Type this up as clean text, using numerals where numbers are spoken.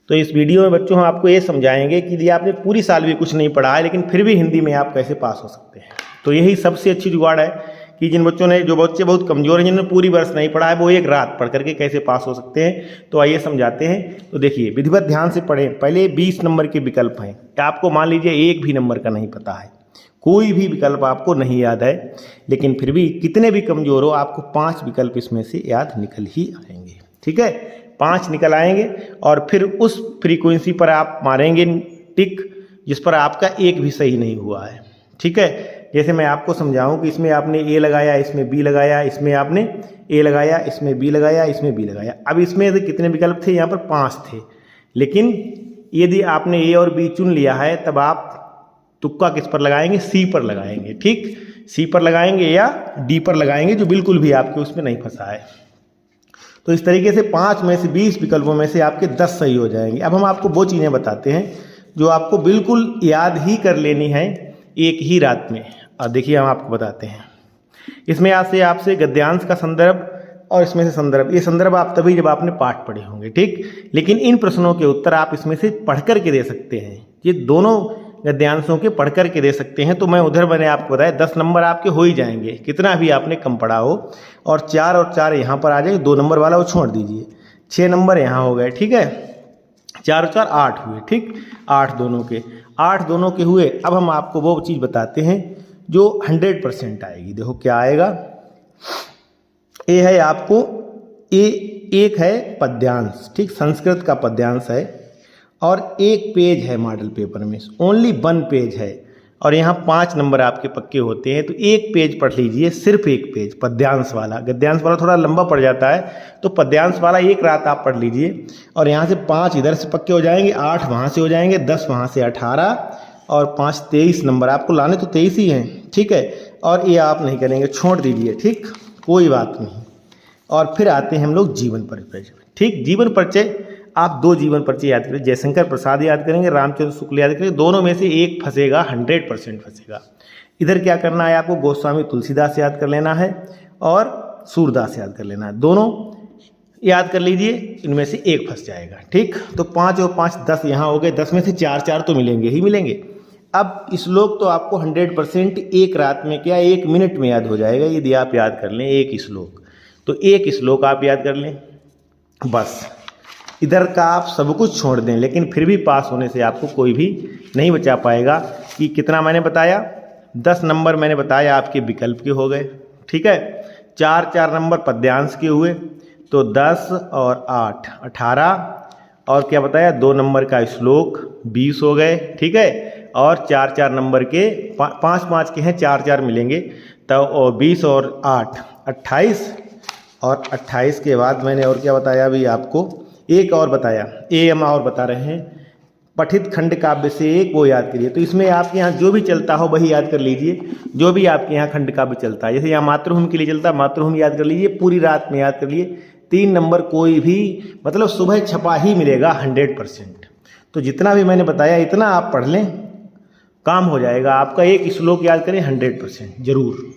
तो इस वीडियो में बच्चों हम आपको ये समझाएंगे कि यदि आपने पूरी साल भी कुछ नहीं पढ़ा है लेकिन फिर भी हिंदी में आप कैसे पास हो सकते हैं। तो यही सबसे अच्छी जुगाड़ है कि जो बच्चे बहुत कमज़ोर हैं, जिन्होंने पूरी वर्ष नहीं पढ़ा है, वो एक रात पढ़ करके कैसे पास हो सकते हैं। तो आइए समझाते हैं। तो देखिए, विधिवत ध्यान से पढ़ें। पहले 20 नंबर के विकल्प हैं। आपको मान लीजिए एक भी नंबर का नहीं पता है, कोई भी विकल्प आपको नहीं याद है, लेकिन फिर भी कितने भी कमज़ोर हो, आपको 5 विकल्प इसमें से याद निकल ही आएंगे। ठीक है, 5 निकल आएंगे और फिर उस फ्रीक्वेंसी पर आप मारेंगे टिक जिस पर आपका एक भी सही नहीं हुआ है। ठीक है, जैसे मैं आपको समझाऊं कि इसमें आपने ए लगाया, इसमें बी लगाया, इसमें आपने ए लगाया, इसमें बी लगाया, इसमें बी लगाया। अब इसमें से कितने विकल्प थे? यहाँ पर 5 थे। लेकिन यदि आपने ए और बी चुन लिया है, तब आप तुक्का किस पर लगाएंगे? सी पर लगाएंगे। ठीक, सी पर लगाएंगे या डी पर लगाएंगे, जो बिल्कुल भी आपके उसमें नहीं फंसा है। तो इस तरीके से 5 में से 20 विकल्पों में से आपके 10 सही हो जाएंगे। अब हम आपको वो चीज़ें बताते हैं जो आपको बिल्कुल याद ही कर लेनी है एक ही रात में। और देखिए, हम आपको बताते हैं। इसमें आपसे गद्यांश का संदर्भ और इसमें से संदर्भ, ये संदर्भ आप तभी जब आपने पाठ पढ़े होंगे। ठीक, लेकिन इन प्रश्नों के उत्तर आप इसमें से पढ़ कर के दे सकते हैं। ये दोनों गद्यांशों के पढ़ कर के दे सकते हैं। तो मैंने आपको बताया 10 नंबर आपके हो ही जाएंगे, कितना भी आपने कम पढ़ा हो। और 4 यहाँ पर आ जाएंगे। 2 नंबर वाला वो छोड़ दीजिए। 6 नंबर यहाँ हो गए। ठीक है, 4 और 4 8 हुए। ठीक, 8 दोनों के हुए। अब हम आपको वो चीज़ बताते हैं जो 100% आएगी। देखो क्या आएगा। ए है आपको एक है पद्यांश। ठीक, संस्कृत का पद्यांश है और एक पेज है मॉडल पेपर में, ओनली 1 पेज है। और यहाँ 5 नंबर आपके पक्के होते हैं। तो एक पेज पढ़ लीजिए, सिर्फ एक पेज पद्यांश वाला। गद्यांश वाला थोड़ा लंबा पड़ जाता है, तो पद्यांश वाला एक रात आप पढ़ लीजिए। और यहाँ से 5 इधर से पक्के हो जाएंगे, 8 वहाँ से हो जाएंगे, 10 वहाँ से, 18 और 5 23 नंबर आपको लाने तो 23 ही हैं। ठीक है, और ये आप नहीं करेंगे, छोड़ दीजिए। ठीक, कोई बात नहीं। और फिर आते हैं हम लोग जीवन परिचय। ठीक, जीवन परिचय आप 2 जीवन परिचय याद करें। जयशंकर प्रसाद याद करेंगे, रामचंद्र शुक्ल याद करेंगे। दोनों में से एक फंसेगा, 100% फंसेगा। इधर क्या करना है आपको? गोस्वामी तुलसीदास याद कर लेना है और सूरदास याद कर लेना है। दोनों याद कर लीजिए, इनमें से एक फंस जाएगा। ठीक, तो 5 और 5 10 यहाँ हो गए। 10 में से 4 तो मिलेंगे ही मिलेंगे। अब श्लोक तो आपको 100% एक रात में क्या 1 मिनट में याद हो जाएगा, यदि आप याद कर लें एक श्लोक। तो एक श्लोक आप याद कर लें बस। इधर का आप सब कुछ छोड़ दें, लेकिन फिर भी पास होने से आपको कोई भी नहीं बचा पाएगा। कि कितना मैंने बताया? 10 नंबर मैंने बताया आपके विकल्प के हो गए। ठीक है, 4 नंबर पद्यांश के हुए, तो 10 और 8 18। और क्या बताया? 2 नंबर का श्लोक 20 हो गए। ठीक है, और 4 नंबर के 5 के हैं, 4 मिलेंगे, तो 20 और 8 28। और 28 के बाद मैंने और क्या बताया अभी आपको? एक और बताया, हम और बता रहे हैं, पठित खंड काव्य से एक वो याद करिए। तो इसमें आपके यहाँ जो भी चलता हो वही याद कर लीजिए, जो भी आपके यहाँ खंड काव्य चलता है। जैसे यहाँ मातृभूमि के लिए चलता है, मातृभूमि याद कर लीजिए, पूरी रात में याद कर लिए। 3 नंबर कोई भी, मतलब सुबह छपा ही मिलेगा 100%। तो जितना भी मैंने बताया इतना आप पढ़ लें, काम हो जाएगा आपका। एक श्लोक याद करें 100% जरूर।